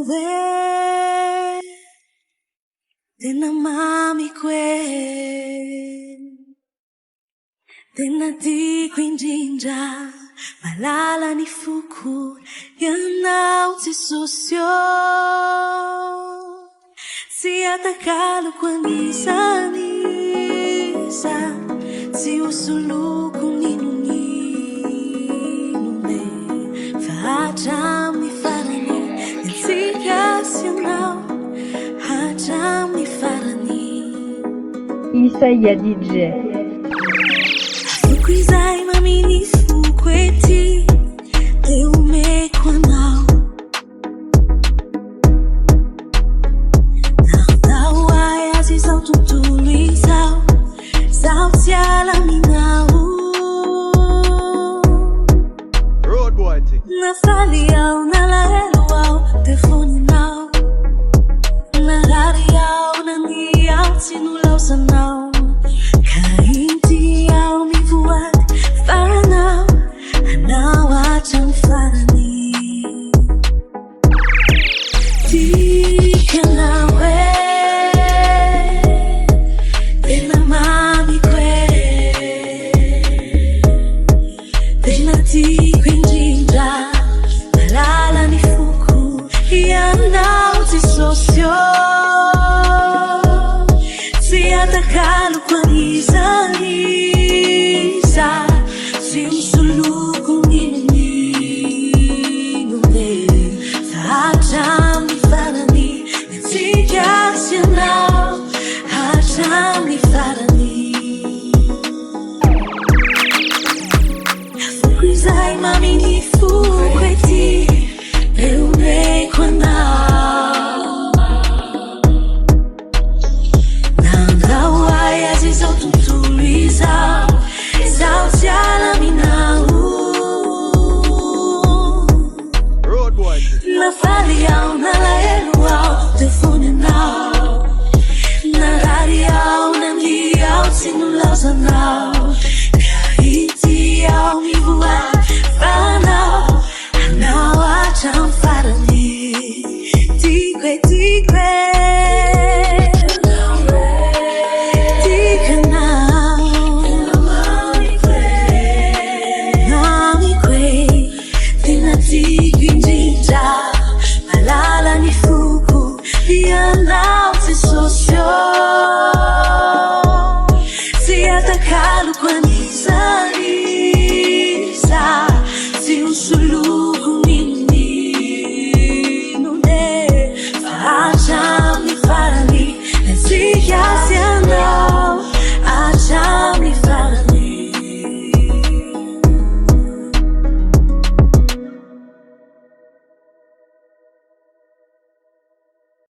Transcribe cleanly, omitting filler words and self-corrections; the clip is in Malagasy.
we tena mamiko tena tiako indrindra malala ny foko ianao Jesosy tsy atakaloko anisany iza tsy hosoloko ninonine fa hatramin'ny farany nitsika sy ianao hatramin'ny farany. Isaia DJ Foko izay maminy foko ety teo omeko anao nandao ay azy izao tontolo izao zaho tsy alaminao nafaly aho nalahelo aho telefoninao narary aho nani aho tsy nolaozanao ka inty aho mivoady faranao anao hatramin'ny farany tikanao tena mamiko tena tiako indrindra malala ny foko ianao Jesosy tsy atakaloko anisany iza tsy hosoloko ninonine fa hatramin'ny farany nitsika sy ianao hatramin'ny farany. Foko izay maminy foko ety teo omeko anao nandao ay azy izao tontolo izao zaho tsy alaminao nafaly aho nalahelo aho telefoninao narary aho nandi aho tsy nolaozanao ka ity aho mivoady faranao anao hatramin'ny farany